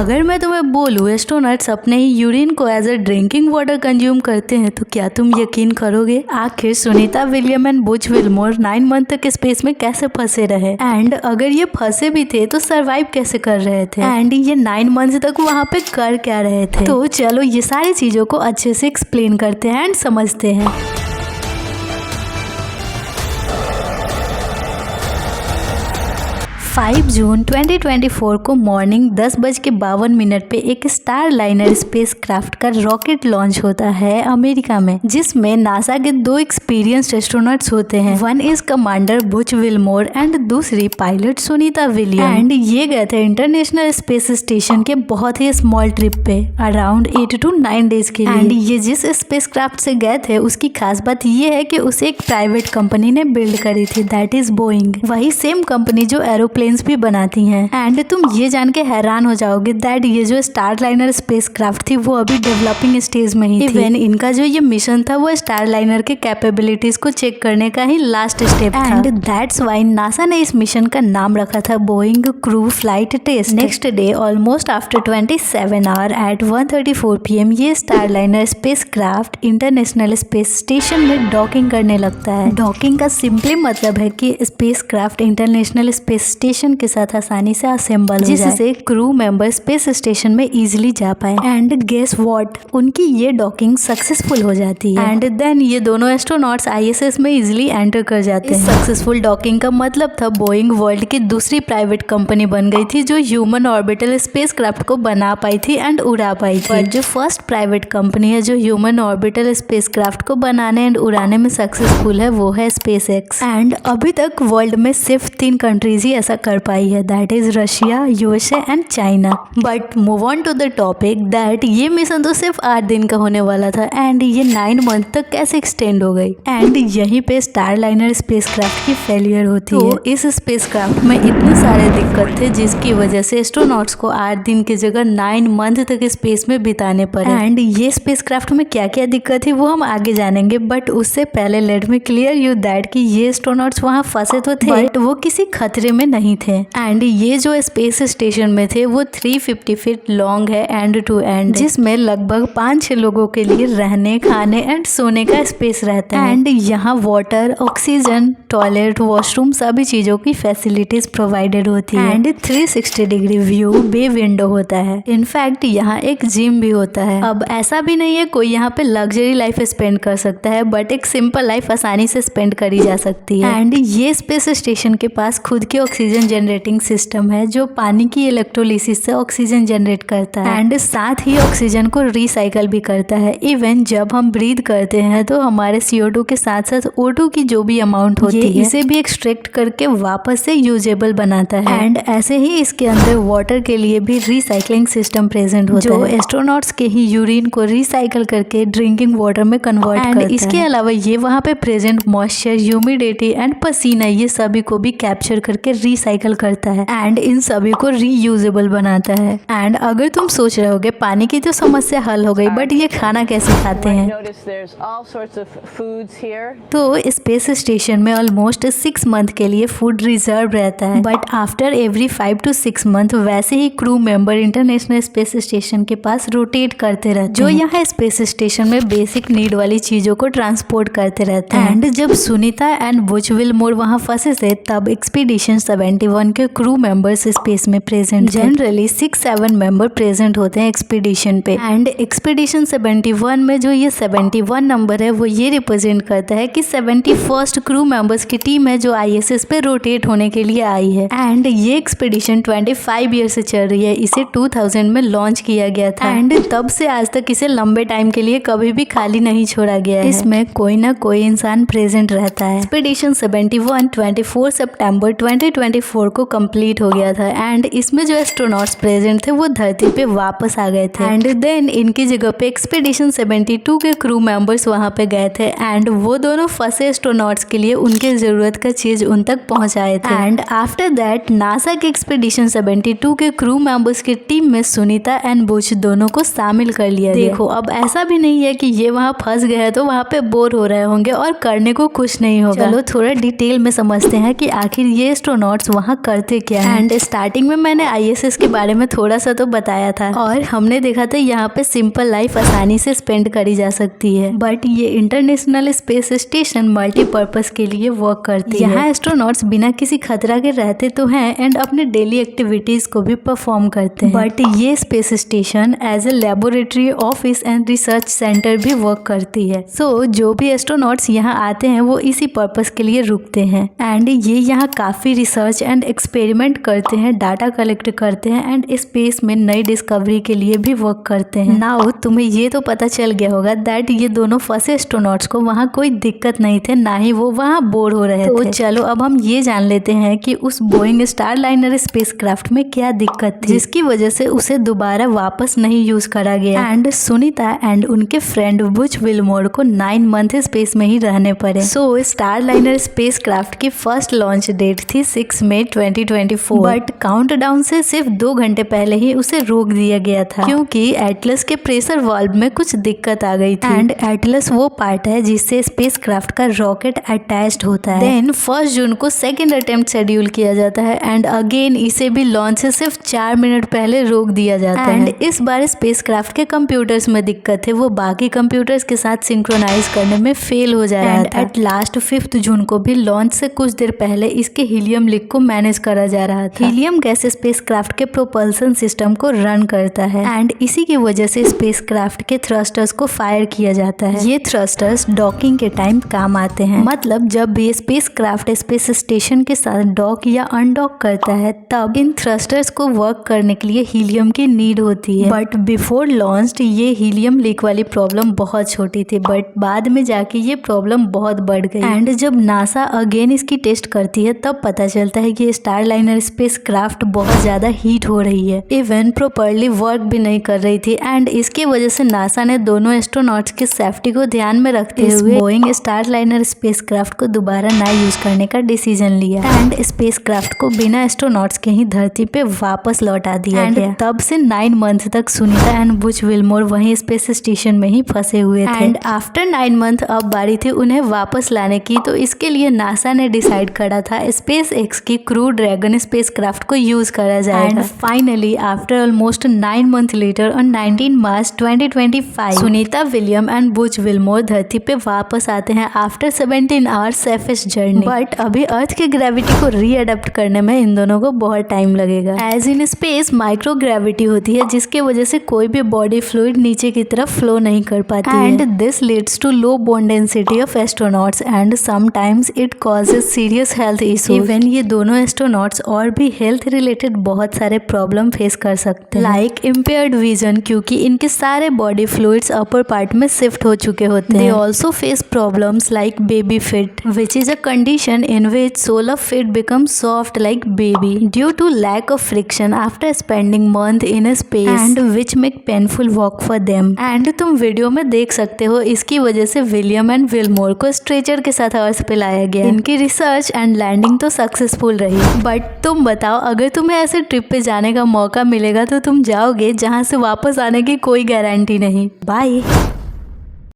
अगर मैं तुम्हें बोलूँ एस्ट्रोनॉट्स अपने ही यूरिन को as a drinking water consume करते हैं तो क्या तुम यकीन करोगे? आखिर Sunita William and Butch Wilmore 9 month तक स्पेस में कैसे फंसे रहे एंड अगर ये फंसे भी थे तो सरवाइव कैसे कर रहे थे एंड ये 9 मंथ तक वहाँ पे कर क्या रहे थे? तो चलो ये सारी चीजों को अच्छे से एक्सप्लेन करते हैं एंड समझते हैं। 5 जून 2024 को मॉर्निंग 10:52 पे एक स्टार लाइनर स्पेस क्राफ्ट का रॉकेट लॉन्च होता है अमेरिका में, जिसमें नासा के 2 एक्सपीरियंस्ड एस्ट्रोनॉट्स होते हैं। One is commander Butch Wilmore and दूसरी पायलट सुनीता विलियम एंड ये गए थे इंटरनेशनल स्पेस स्टेशन के बहुत ही स्मॉल ट्रिप पे अराउंड 8 to 9 डेज के लिए। एंड ये जिस स्पेस क्राफ्ट से गए थे उसकी खास बात ये है कि उसे एक प्राइवेट कंपनी ने बिल्ड करी थी, दैट इज बोइंग, वही सेम कंपनी जो एरोप्लेन भी बनाती हैं। एंड तुम ये जान के हैरान हो जाओगे दैट ये जो स्टार लाइनर स्पेस क्राफ्ट थी वो अभी डेवलपिंग स्टेज में ही थी। इवन इनका जो ये मिशन था वो स्टार लाइनर के कैपेबिलिटीज को चेक करने का ही लास्ट स्टेप था एंड दैट्स व्हाई नासा ने इस मिशन का नाम रखा था Boeing crew flight test. Next day almost after 27 hour at 1:34 PM ये Starliner spacecraft international space station में डॉकिंग करने लगता है। डॉकिंग का सिंपली मतलब है कि spacecraft international space station के साथ आसानी से असेंबल हो जाए, जिससे क्रू मेंबर स्पेस स्टेशन में इजीली जा पाए। एंड गेस व्हाट, उनकी ये डॉकिंग सक्सेसफुल हो जाती है एंड देन ये दोनों एस्ट्रोनॉट्स ISS में इजीली एंटर कर जाते हैं। सक्सेसफुल डॉकिंग का मतलब था बोइंग वर्ल्ड की दूसरी प्राइवेट कंपनी बन गई थी जो ह्यूमन ऑर्बिटल स्पेस क्राफ्ट को बना पाई थी एंड उड़ा पाई थी। पर जो फर्स्ट प्राइवेट कंपनी है जो ह्यूमन ऑर्बिटल स्पेस क्राफ्ट को बनाने एंड उड़ाने में सक्सेसफुल है वो है SpaceX। एंड अभी तक वर्ल्ड में सिर्फ 3 कंट्रीज ही ऐसा कर पाई है, that is Russia, USA and China. But move on to the topic that ये मिशन तो सिर्फ 8 दिन का होने वाला था एंड ये 9 मंथ तक कैसे एक्सटेंड हो गई। एंड यहीं पे स्टार लाइनर स्पेसक्राफ्ट की फेलियर होती है। इस स्पेसक्राफ्ट में इतने सारे दिक्कत थे जिसकी वजह से एस्ट्रोनॉट्स को 8 दिन की जगह 9 मंथ तक स्पेस में बिताने पड़े। एंड ये स्पेसक्राफ्ट में क्या क्या दिक्कत थी वो हम आगे जानेंगे, बट उससे पहले let me clear you that कि ये एस्ट्रोनॉट्स वहाँ फंसे तो थे बट वो किसी खतरे में नहीं थे। एंड ये जो स्पेस स्टेशन में थे वो 350 फीट लॉन्ग है एंड टू एंड, जिसमें लगभग 5-6 लोगों के लिए रहने, खाने एंड सोने का स्पेस रहता है। एंड यहाँ वाटर, ऑक्सीजन, टॉयलेट, वॉशरूम सभी चीजों की फैसिलिटीज प्रोवाइडेड होती है। And 360 degree view bay window होता है। इनफैक्ट यहाँ एक जिम भी होता है। अब ऐसा भी नहीं है कोई यहाँ पे लग्जरी लाइफ स्पेंड कर सकता है, बट एक सिंपल लाइफ आसानी से स्पेंड करी जा सकती है। एंड ये स्पेस स्टेशन के पास खुद की ऑक्सीजन जनरेटिंग सिस्टम है जो पानी की इलेक्ट्रोलिसिस से ऑक्सीजन जनरेट करता है एंड साथ ही ऑक्सीजन को रिसाइकल भी करता है। इवन जब हम ब्रीथ करते हैं तो हमारे CO2 के साथ साथ O2 की जो भी अमाउंट होती है इसे भी एक्सट्रैक्ट करके वापस से यूजेबल बनाता है। एंड ऐसे ही इसके अंदर वाटर के लिए भी रिसाइकलिंग सिस्टम प्रेजेंट होता है जो एस्ट्रोनॉट्स के ही यूरिन को रिसाइकल करके ड्रिंकिंग वाटर में कन्वर्ट करता है। इसके अलावा ये वहाँ पे प्रेजेंट मॉइस्चर, ह्यूमिडिटी एंड पसीना ये सभी को भी कैप्चर करके रिसाइकल करता है एंड इन सभी को रीयूजेबल बनाता है। एंड अगर तुम सोच रहे होगे पानी की तो समस्या हल हो गई, बट ये खाना कैसे खाते हैं? तो स्पेस स्टेशन में ऑलमोस्ट 6 मंथ के लिए फूड रिजर्व रहता है, but after every 5 to 6 month वैसे ही crew member international space station के पास रोटेट करते रहते हैं जो यहाँ स्पेस स्टेशन में बेसिक नीड वाली चीजों को ट्रांसपोर्ट करते रहते हैं। एंड जब सुनीता एंड बुच विलमोर वहाँ फंसे थे तब एक्सपीडिशन 71 के क्रू मेंबर्स स्पेस में प्रेजेंट। जनरली 6-7 मेंबर प्रेजेंट होते हैं एक्सपीडिशन पे। एंड एक्सपीडिशन 71 में जो ये 71 नंबर है वो ये रिप्रेजेंट करता है कि 71st क्रू मेंबर्स की टीम है जो ISS पे रोटेट होने के लिए आई है। एंड ये एक्सपीडिशन 25 ईयर से चल रही है, इसे 2000 में लॉन्च किया गया था एंड तब से आज तक इसे लंबे टाइम के लिए कभी भी खाली नहीं छोड़ा गया है। इसमें कोई ना कोई इंसान प्रेजेंट रहता है। एक्सपीडिशन 71 24 सितंबर 2024 को कंप्लीट हो गया था एंड इसमें जो एस्ट्रोनॉट्स प्रेजेंट थे वो धरती पे वापस आ गए थे। एंड देन इनकी जगह पे एक्सपीडिशन 72 के क्रू मेंबर्स वहाँ पे गए थे एंड वो दोनों फंसे एस्ट्रोनॉट्स के लिए उनके जरूरत का चीज उन तक पहुँचाए थे। एंड आफ्टर दैट नासा के एक्सपीडिशन 72 के क्रू मेंबर्स की टीम में सुनीता एंड बुच दोनों को शामिल कर लिया। देखो अब ऐसा भी नहीं है कि ये वहाँ फंस गए तो वहाँ पे बोर हो रहे होंगे और करने को कुछ नहीं होगा। चलो थोड़ा डिटेल में समझते हैं कि आखिर ये एस्ट्रोनॉट्स वहाँ करते क्या है। एंड स्टार्टिंग में मैंने ISS के बारे में थोड़ा सा तो बताया था और हमने देखा था यहाँ पे सिंपल लाइफ आसानी से स्पेंड करी जा सकती है, बट ये इंटरनेशनल स्पेस स्टेशन मल्टीपर्पज के लिए वर्क करती है। यहाँ एस्ट्रोनॉट्स बिना किसी खतरा के रहते तो हैं एंड अपने डेली एक्टिविटीज को भी परफॉर्म करते हैं, बट ये space station as a laboratory, office and research centre भी वर्क करती है। सो जो भी एस्ट्रोनॉट्स यहाँ आते हैं वो इसी पर्पज के लिए रुकते हैं एंड ये यहाँ काफी रिसर्च एंड एक्सपेरिमेंट करते हैं, डाटा कलेक्ट करते हैं एंड स्पेस में नई डिस्कवरी के लिए भी वर्क करते हैं। नाउ तुम्हें ये तो पता चल गया होगा दैट ये दोनों फंसे एस्ट्रोनॉट्स को वहाँ कोई दिक्कत नहीं थे, ना ही वो वहाँ बोर हो रहे थे। तो चलो अब हम ये जान लेते हैं कि उस बोइंग स्टारलाइनर स्पेसक्राफ्ट में क्या दिक्कत थी जिसकी वजह से उसे दोबारा वापस नहीं यूज करा गया एंड सुनीता एंड उनके फ्रेंड बुच विलमोर को 9 मंथ स्पेस में ही रहने पड़े। सो स्टारलाइनर स्पेसक्राफ्ट की फर्स्ट लॉन्च डेट थी 6 मई 2024, बट काउंटडाउन से सिर्फ 2 घंटे पहले ही उसे रोक दिया गया था क्योंकि एटलस के प्रेशर वाल्व में कुछ दिक्कत आ गई थी एंड एटलस वो पार्ट है जिससे स्पेसक्राफ्ट का रॉकेट अटैच्ड होता है। देन 1 जून को सेकंड अटेम्प्ट शेड्यूल किया जाता है एंड अगेन इसे भी लॉन्च से सिर्फ 4 मिनट पहले रोक दिया जाता है एंड इस बार स्पेसक्राफ्ट के कंप्यूटर्स में दिक्कत है, वो बाकी कंप्यूटर्स के साथ सिंक्रोनाइज करने में फेल हो जा रहा था। एट लास्ट 5 जून को भी लॉन्च से कुछ देर पहले इसके हीलियम लीक को मैनेज करा जा रहा था। हीलियम गैस स्पेसक्राफ्ट के प्रोपल्सन सिस्टम को रन करता है एंड इसी की वजह से स्पेसक्राफ्ट के थ्रस्टर्स को फायर किया जाता है। ये थ्रस्टर्स डॉकिंग के टाइम काम आते हैं, मतलब जब भी स्पेसक्राफ्ट स्पेस स्टेशन के साथ डॉक या अनडॉक करता है तब इन थ्रस्टर्स को वर्क करने के लिए हीलियम की नीड होती है। बट बिफोर लॉन्च ये हीलियम लीक वाली प्रॉब्लम बहुत छोटी थी, बट बाद में जाके ये प्रॉब्लम बहुत बढ़ गई एंड जब नासा अगेन इसकी टेस्ट करती है तब पता चलता है कि स्टारलाइनर स्पेसक्राफ्ट बहुत ज्यादा हीट हो रही है, इवन प्रॉपर्ली वर्क भी नहीं कर रही थी एंड इसकी वजह से नासा ने दोनों एस्ट्रोनॉट्स की सेफ्टी को ध्यान में रखते हुए बोइंग स्टारलाइनर स्पेसक्राफ्ट को दोबारा ना यूज करने का डिसीजन लिया एंड स्पेसक्राफ्ट को बिना एस्ट्रोनॉट्स के ही धरती पे वापस लौटा दिया गया। तब से 9 मंथ तक सुनीता एंड बुच विलमोर वहीं स्पेस स्टेशन में ही फंसे हुए थे एंड आफ्टर 9 मंथ अब बारी थी उन्हें वापस लाने की। तो इसके लिए नासा ने डिसाइड करा था SpaceX की क्रू ड्रैगन स्पेसक्राफ्ट को यूज करा जाएगा and finally after almost 9 month later on 19 March 2025 Sunita William and Butch Wilmore धरती पे वापस आते हैं after 17 hours safest journey. But अभी अर्थ की ग्रेविटी को रीअडेप्ट करने में इन दोनों को बहुत टाइम लगेगा। As in space microgravity होती है जिसके वजह से कोई भी बॉडी फ्लूइड नीचे की तरफ फ्लो नहीं कर पाती and this leads to low bone density of astronauts and sometimes it causes serious health issues. Even ये दोनों एस्ट्रोनॉट्स और भी हेल्थ रिलेटेड बहुत सारे प्रॉब्लम फेस कर सकते हैं लाइक इम्पेयर्ड विजन क्योंकि इनके सारे बॉडी फ्लूइड्स अपर पार्ट में शिफ्ट हो चुके होते हैं। They also face problems like baby feet which is a condition in which sole of feet becomes soft like baby due to lack of friction after spending month in space and which make painful walk for them. And तुम video में देख सकते हो इसकी वजह से William and Wilmore को stretcher के साथ अर्थ पे लाया गया। इनकी रिसर्च एंड लैंडिंग तो सक्सेसफुल रही, बट तुम बताओ अगर तुम्हें ऐसे ट्रिप पे जाने का मौका मिलेगा तो तुम जाओगे जहाँ से वापस आने की कोई गारंटी नहीं। बाय।